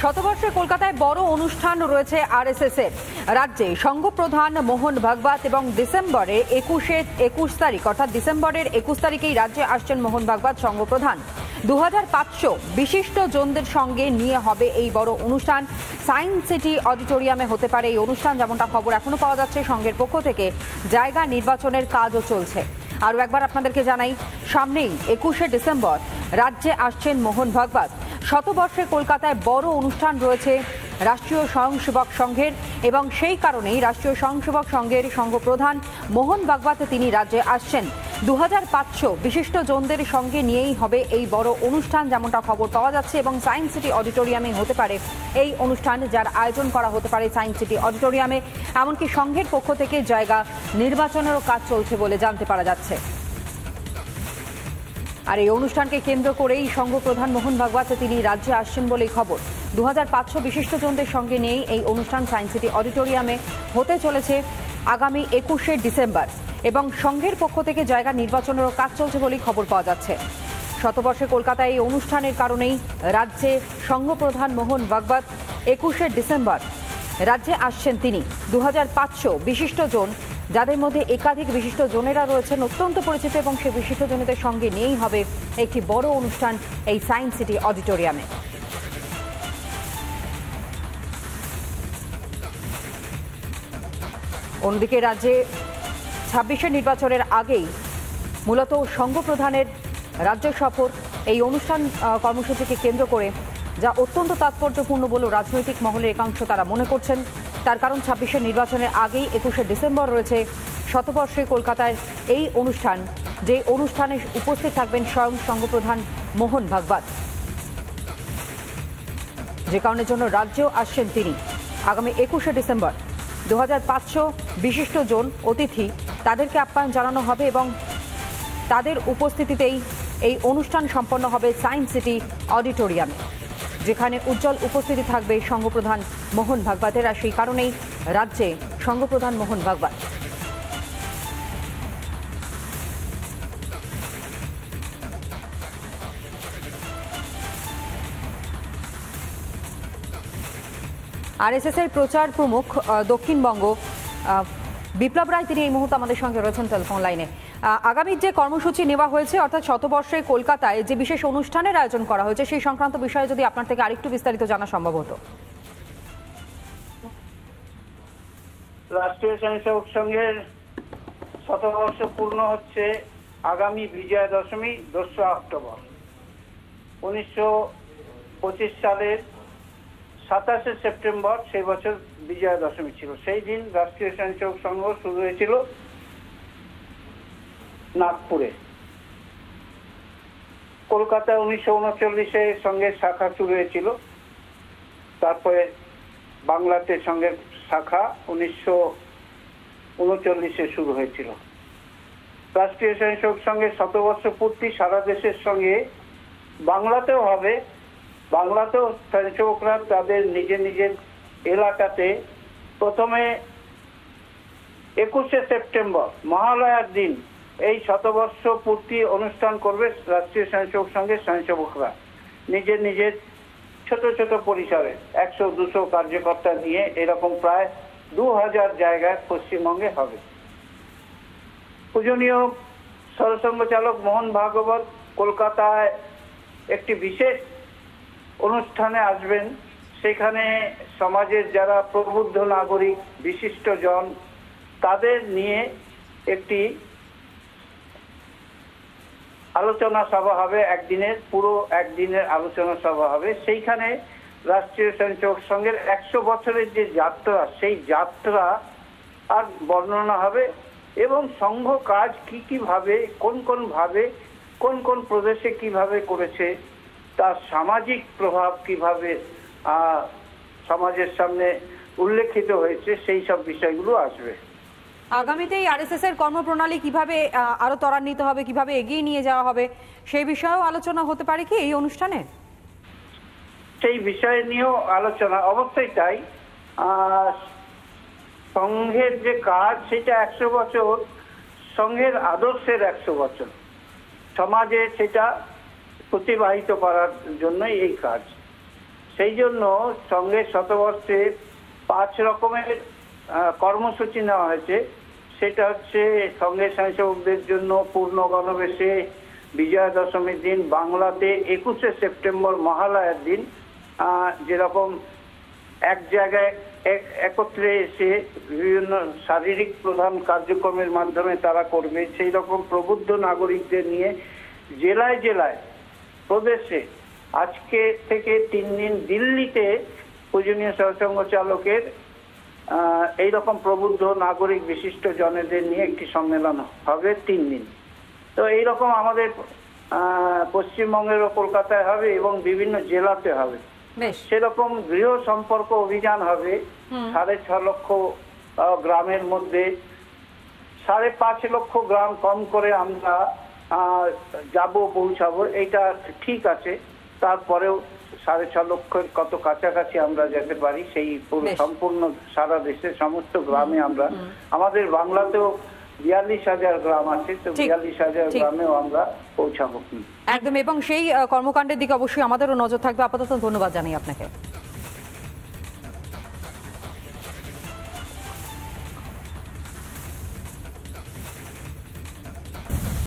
শতবর্ষে কলকাতায় বড় অনুষ্ঠান রয়েছে আরএসএস এর। রাজ্যে সংঘ প্রধান মোহন ভাগবত এবং ডিসেম্বরে 21 তারিখ অর্থাৎ ডিসেম্বরের 21 তারিখেই রাজ্যে আসছেন মোহন ভাগবত সংঘ প্রধান। 2500 বিশিষ্ট জনদের সঙ্গে নিয়ে হবে এই বড় অনুষ্ঠান। সায়েন্স সিটি অডিটোরিয়ামে হতে পারে এই অনুষ্ঠান, যেমনটা খবর এখনো পাওয়া যাচ্ছে। সংঘের পক্ষ থেকে জায়গা নির্বাচনের কাজও চলছে। আরও একবার আপনাদেরকে জানাই, সামনেই 21শে ডিসেম্বর রাজ্যে আসছেন মোহন ভাগবত। শতবর্ষে কলকাতায় বড় অনুষ্ঠান রয়েছে রাষ্ট্রীয় স্বয়ংসেবক সংঘের, এবং সেই কারণেই রাষ্ট্রীয় স্বয়ংসেবক সংঘের সংঘ প্রধান মোহন ভাগবত তিনি রাজ্যে আসছেন। 2500 বিশিষ্ট জনদের সঙ্গে নিয়েই হবে এই বড় অনুষ্ঠান, যেমনটা খবর পাওয়া যাচ্ছে। এবং সায়েন্স সিটি অডিটোরিয়ামে হতে পারে এই অনুষ্ঠান, যার আয়োজন করা হতে পারে সায়েন্স সিটি অডিটোরিয়ামে। এমনকি সংঘের পক্ষ থেকে জায়গা নির্বাচনেরও কাজ চলছে বলে জানতে পারা যাচ্ছে। আর এই অনুষ্ঠানকে কেন্দ্র করেই সংঘ প্রধান মোহন ভাগবত তিনি রাজ্যে আসছেন বলেই খবর। 2500 বিশিষ্টজনদের সঙ্গে নিয়েই এই অনুষ্ঠান সায়েন্স সিটি অডিটোরিয়ামে হতে চলেছে আগামী 21শে ডিসেম্বর, এবং সংঘের পক্ষ থেকে জায়গা নির্বাচনেরও কাজ চলছে বলেই খবর পাওয়া যাচ্ছে। শতবর্ষে কলকাতায় এই অনুষ্ঠানের কারণেই রাজ্যে সংঘ প্রধান মোহন ভাগবত 21শে ডিসেম্বর রাজ্যে আসছেন তিনি। 2500 বিশিষ্টজন, যাদের মধ্যে একাধিক বিশিষ্ট জনেরা রয়েছেন অত্যন্ত পরিচিত, এবং সেই বিশিষ্ট জনেদের সঙ্গে নিয়েই হবে একটি বড় অনুষ্ঠান এই সায়েন্স সিটি অডিটোরিয়ামে। অন্যদিকে রাজ্যে 26শে নির্বাচনের আগেই মূলত সংঘ প্রধানের রাজ্য সফর, এই অনুষ্ঠান কর্মসূচিকে কেন্দ্র করে, যা অত্যন্ত তাৎপর্যপূর্ণ বলে রাজনৈতিক মহলের একাংশ তারা মনে করছেন। তার কারণ 26শে নির্বাচনের আগেই 21শে ডিসেম্বর রয়েছে শতবর্ষে কলকাতায় এই অনুষ্ঠান, যে অনুষ্ঠানে উপস্থিত থাকবেন স্বয়ং সংঘপ্রধান মোহন ভাগবত, যে কারণের জন্য রাজ্যেও আসছেন তিনি আগামী 21শে ডিসেম্বর। 2500 বিশিষ্ট জন অতিথি, তাদেরকে আপ্যায়ন জানানো হবে, এবং তাদের উপস্থিতিতেই এই অনুষ্ঠান সম্পন্ন হবে সায়েন্স সিটি অডিটোরিয়ামে, যেখানে উজ্জ্বল উপস্থিতি থাকবে সংঘপ্রধান মোহন ভাগবতের। আর সেই কারণেই রাজ্যে সংঘপ্রধান মোহন ভাগবত। আরএসএস এর প্রচার প্রমুখ দক্ষিণবঙ্গ বিপ্লব রায় তিনি এই মুহূর্তে আমাদের সঙ্গে রয়েছেন টেলিফোন লাইনে। আগামী যে কর্মসূচি নেওয়া হয়েছে, অর্থাৎ শতবর্ষে কলকাতায় যে বিশেষ অনুষ্ঠানের আয়োজন করা হয়েছে, সেই সংক্রান্ত বিষয়ে যদি আপনার থেকে আরেকটু বিস্তারিত জানা সম্ভব হতো। রাষ্ট্রীয় স্বয়ংসেবক সংঘের শতবর্ষ পূর্ণ হচ্ছে আগামী বিজয়া দশমী 2রা অক্টোবর। 1925 সালের 27শে সেপ্টেম্বর সেই বছর বিজয়া দশমী ছিল। সেই দিন রাষ্ট্রীয় স্বয়ংসেবক সংঘ শুরু হয়েছিল নাগপুরে। কলকাতায় 1939-এ সঙ্গের শাখা শুরু হয়েছিল। তারপরে বাংলাতে সঙ্গের শাখা 1939-এ শুরু হয়েছিল। রাষ্ট্রীয় স্বয়ংসেবক সংঘের শতবর্ষ পূর্তি সারা দেশের সঙ্গে বাংলাতেও হবে। বাংলাতেও স্বয়ংসেবকরা তাদের নিজের নিজের এলাকাতে প্রথমে 21শে সেপ্টেম্বর মহালয়ার দিন এই শতবর্ষ পূর্তি অনুষ্ঠান করবে রাষ্ট্রীয় স্বয়ংসেবক সংঘের স্বয়ংসেবকরা নিজের নিজের ছোট ছোট পরিসরে 100-200 কার্যকর্তা নিয়ে। এরকম প্রায় 2000 জায়গায় পশ্চিমবঙ্গে হবে। পূজনীয় সরসংঘ চালক মোহন ভাগবত কলকাতায় একটি বিশেষ অনুষ্ঠানে আসবেন। সেখানে সমাজের যারা প্রবুদ্ধ নাগরিক, বিশিষ্ট জন, তাদের নিয়ে একটি আলোচনা সভা হবে। পুরো একদিনের আলোচনা সভা হবে। সেইখানে রাষ্ট্রীয় স্বয়ংসেবক সংঘের 100 বছরের যে যাত্রা, সেই যাত্রা আর বর্ণনা হবে, এবং সংঘ কাজ কি ভাবে, কোন কোন প্রদেশে কিভাবে করেছে, তার সামাজিক প্রভাব কিভাবে সমাজের সামনে উল্লেখিত হয়েছে, সেই সব বিষয়গুলো আসবে। আগামীতে এই আরএসএস এর কর্মপ্রণালী কিভাবে আরো ত্বরান্বিত হবে, কিভাবে এগিয়ে নিয়ে যাওয়া হবে, সেই বিষয়েও আলোচনা হতে পারে কি এই অনুষ্ঠানে? সেই বিষয় নিয়েও আলোচনা, অবশ্যই তাই। সংঘের যে কাজ, সেটা 100 বছর, সংঘের আদর্শের 100 বছর, সমাজে সেটা প্রতিবাহিত করার জন্যই এই কাজ। সেই জন্য সঙ্গে শতবর্ষে 5 রকমের কর্মসূচি নেওয়া হয়েছে। সেটা হচ্ছে সঙ্গে স্বয়ংসেবকদের জন্য পূর্ণ গণবেশে বিজয়া দশমীর দিন, বাংলাতে 21শে সেপ্টেম্বর মহালয়ার দিন যেরকম এক জায়গায় একত্রে এসে বিভিন্ন শারীরিক প্রধান কার্যক্রমের মাধ্যমে তারা করবে, সেই রকম প্রবুদ্ধ নাগরিকদের নিয়ে জেলায় জেলায় প্রদেশে আজকে থেকে 3 দিন দিল্লিতে পূজনীয় সৎসঙ্গ চালকের এইরকম প্রবুদ্ধ নাগরিক বিশিষ্ট জনেদের নিয়ে একটি সম্মেলন হবে 3 দিন। তো এইরকম আমাদের পশ্চিমবঙ্গের ও কলকাতায় হবে এবং বিভিন্ন জেলাতে হবে। সেরকম গৃহ সম্পর্ক অভিযান হবে 6.5 লক্ষ গ্রামের মধ্যে। 5.5 লক্ষ গ্রাম কম করে আমরা পৌঁছাবো, এইটা ঠিক আছে। তারপরেও 6.5 লক্ষের কত কাছাকাছি আমরা যেতে পারি, সেই সম্পূর্ণ সারা দেশের সমস্ত গ্রামে আমরা, আমাদের বাংলাতেও 42,000 গ্রাম আছে, তো 42,000 গ্রামেও আমরা পৌঁছাবো। একদম, এবং সেই কর্মকাণ্ডের দিকে অবশ্যই আমাদেরও নজর থাকবে। আপাতত ধন্যবাদ জানাই আপনাকে।